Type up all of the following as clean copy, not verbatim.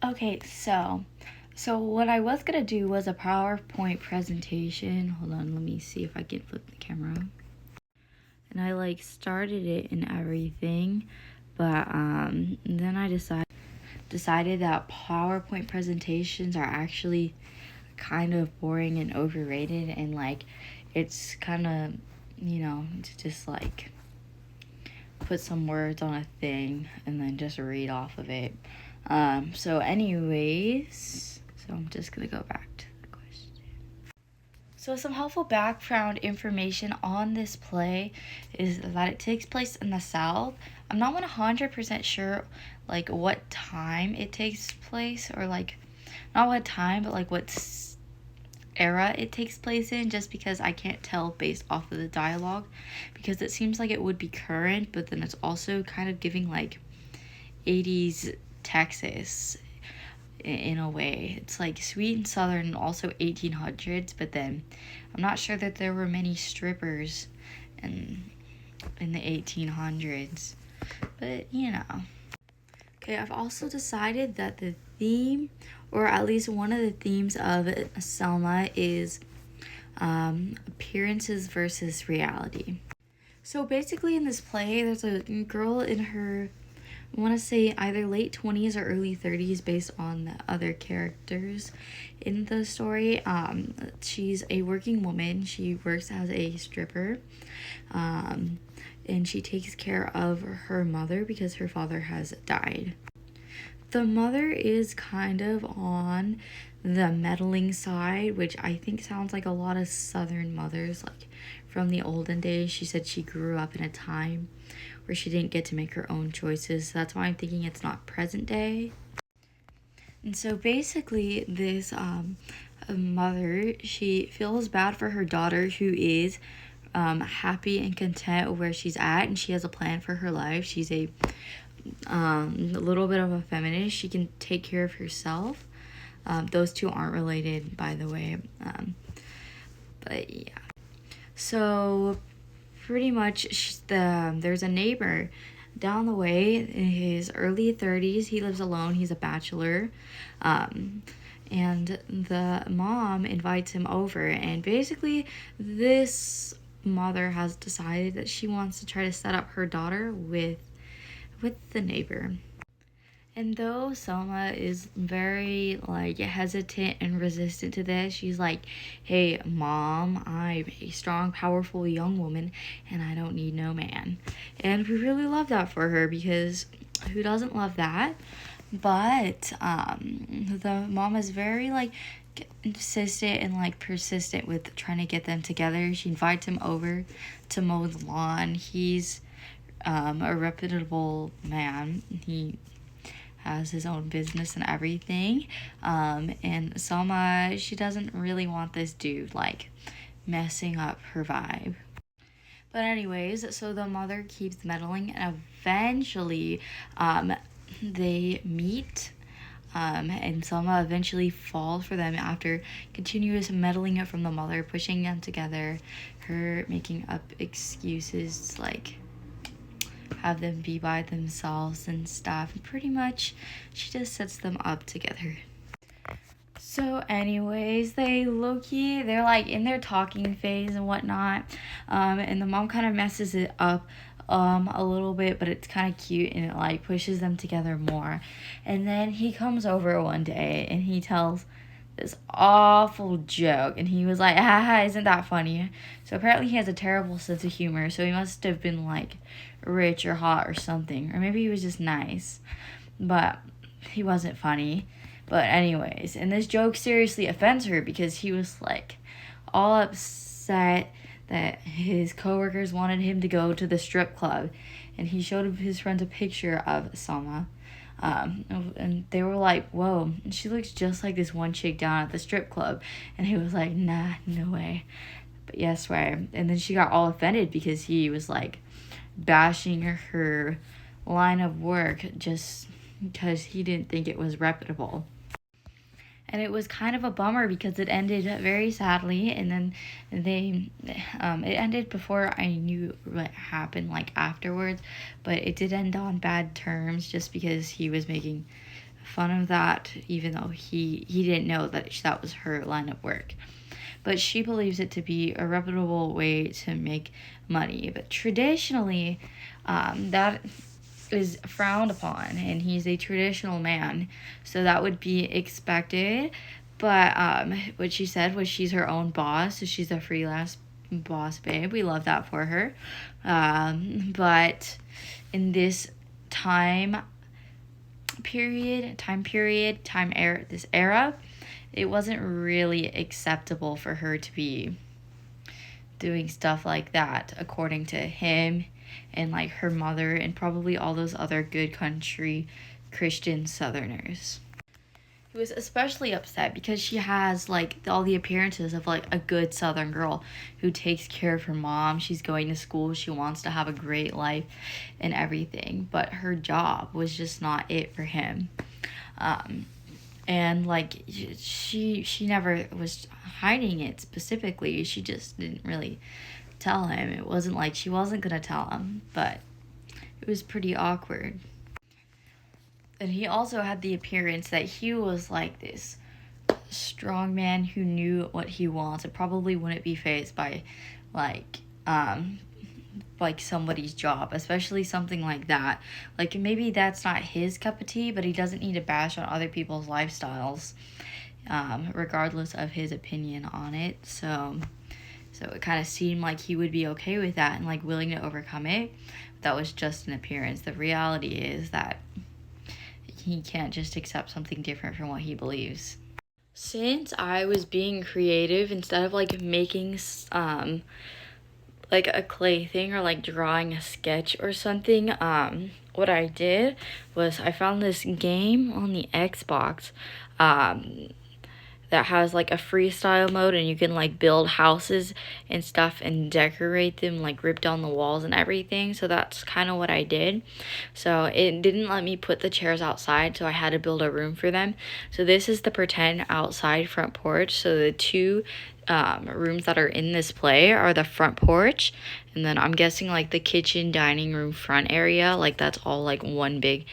Okay, so what I was gonna do was a PowerPoint presentation. Hold on, let me see if I can flip the camera. And I like started it and everything, but then I decided that PowerPoint presentations are actually kind of boring and overrated, and like it's kind of, to just like put some words on a thing and then just read off of it. So anyways, so I'm just gonna go back to the question. So some helpful background information on this play is that it takes place in the South. I'm not 100% sure like what time it takes place, or like not what time, but like what era it takes place in, just because I can't tell based off of the dialogue, because it seems like it would be current, but then it's also kind of giving like 80s Texas in a way. It's like sweet and southern and also 1800s, but then I'm not sure that there were many strippers in the 1800s, but Okay, I've also decided that the theme, or at least one of the themes of Selma, is appearances versus reality. So basically in this play, there's a girl in her, I want to say either late 20s or early 30s based on the other characters in the story. She's a working woman. She works as a stripper. And she takes care of her mother because her father has died. The mother is kind of on the meddling side, which I think sounds like a lot of Southern mothers, like from the olden days. She said she grew up in a time where she didn't get to make her own choices. So that's why I'm thinking it's not present day. And so basically, this mother, she feels bad for her daughter, who is happy and content where she's at, and she has a plan for her life. She's a little bit of a feminist. She can take care of herself. Those two aren't related, by the way. But yeah. So pretty much there's a neighbor down the way in his early 30s. He lives alone. He's a bachelor. And the mom invites him over, and basically this mother has decided that she wants to try to set up her daughter with the neighbor. And though Selma is very like hesitant and resistant to this, she's like, "Hey mom, I'm a strong, powerful young woman and I don't need no man." And we really love that for her, because who doesn't love that? But the mom is very like insistent and like persistent with trying to get them together. She invites him over to mow the lawn. He's a reputable man. He has his own business and everything. And Selma, she doesn't really want this dude like messing up her vibe. But anyways, so the mother keeps meddling, and eventually they meet. And Selma eventually falls for them after continuous meddling from the mother, pushing them together, her making up excuses like have them be by themselves and stuff. And pretty much she just sets them up together. So anyways, they're like in their talking phase and whatnot. And the mom kind of messes it up a little bit, but it's kind of cute, and it like pushes them together more. And then he comes over one day and he tells this awful joke, and he was like, haha, isn't that funny? So apparently he has a terrible sense of humor, so he must have been like rich or hot or something, or maybe he was just nice, but he wasn't funny. But anyways, and this joke seriously offends her, because he was like all upset that his coworkers wanted him to go to the strip club, and he showed his friends a picture of Selma. And they were like, "Whoa, she looks just like this one chick down at the strip club." And he was like, "Nah, no way." But yes, I swear. And then she got all offended because he was like bashing her line of work just because he didn't think it was reputable. And it was kind of a bummer because it ended very sadly, and then it ended before I knew what happened like afterwards, but it did end on bad terms just because he was making fun of that, even though he didn't know that was her line of work. But she believes it to be a reputable way to make money. But traditionally, that is frowned upon, and he's a traditional man, so that would be expected. But what she said was she's her own boss, so she's a freelance boss babe. We love that for her. But in this this era, it wasn't really acceptable for her to be doing stuff like that, according to him and like her mother and probably all those other good country Christian Southerners. He was especially upset because she has like all the appearances of like a good Southern girl who takes care of her mom. She's going to school. She wants to have a great life and everything. But her job was just not it for him. And like she never was hiding it specifically. She just didn't really tell him. It wasn't like she wasn't gonna tell him, but it was pretty awkward. And he also had the appearance that he was like this strong man who knew what he wants and probably wouldn't be fazed by like somebody's job, especially something like that. Like maybe that's not his cup of tea, but he doesn't need to bash on other people's lifestyles, regardless of his opinion on it. So it kind of seemed like he would be okay with that and like willing to overcome it. That was just an appearance. The reality is that he can't just accept something different from what he believes. Since I was being creative, instead of like making like a clay thing or like drawing a sketch or something, what I did was I found this game on the Xbox that has like a freestyle mode, and you can like build houses and stuff and decorate them, like rip down the walls and everything. So that's kind of what I did. So it didn't let me put the chairs outside, so I had to build a room for them. So this is the pretend outside front porch. So the two rooms that are in this play are the front porch, and then I'm guessing like the kitchen, dining room, front area, like that's all like one big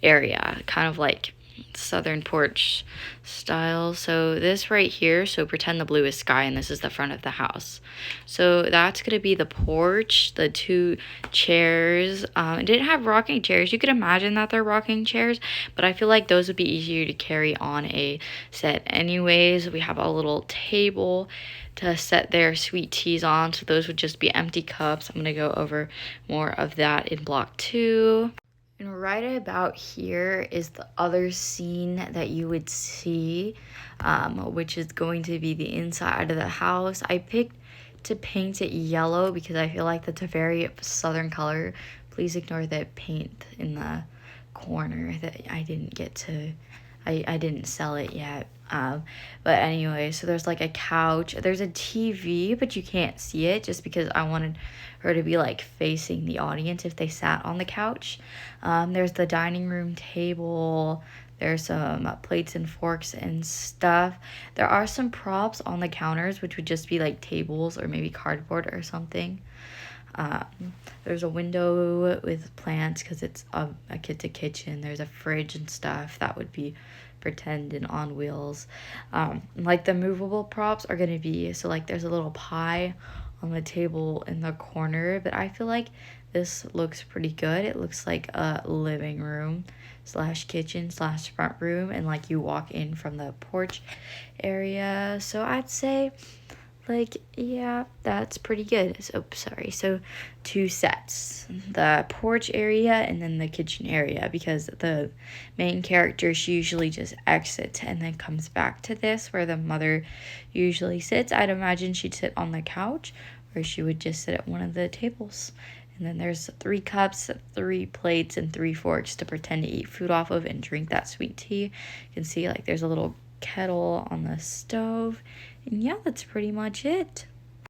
area, kind of like southern porch style. So this right here, so pretend the blue is sky and this is the front of the house. So that's gonna be the porch. The two chairs, it didn't have rocking chairs. You could imagine that they're rocking chairs, but I feel like those would be easier to carry on a set anyways. We have a little table to set their sweet teas on, so those would just be empty cups. I'm gonna go over more of that in block 2. And right about here is the other scene that you would see, which is going to be the inside of the house. I picked to paint it yellow because I feel like that's a very southern color. Please ignore the paint in the corner that I didn't get to, I didn't sell it yet. But anyway, so there's like a couch, there's a TV, but you can't see it just because I wanted her to be like facing the audience if they sat on the couch. There's the dining room table, there's some plates and forks and stuff. There are some props on the counters, which would just be like tables or maybe cardboard or something. There's a window with plants because it's a kitchen. There's a fridge and stuff that would be pretend and on wheels. Like the movable props are gonna be, so like there's a little pie on the table in the corner, but I feel like this looks pretty good. It looks like a living room slash kitchen slash front room, and like you walk in from the porch area. So I'd say like, yeah, that's pretty good. So 2 sets, the porch area and then the kitchen area, because the main character, she usually just exits and then comes back to this where the mother usually sits. I'd imagine she'd sit on the couch, or she would just sit at one of the tables. And then there's 3 cups, 3 plates, and 3 forks to pretend to eat food off of and drink that sweet tea. You can see like there's a little kettle on the stove. And yeah, that's pretty much it.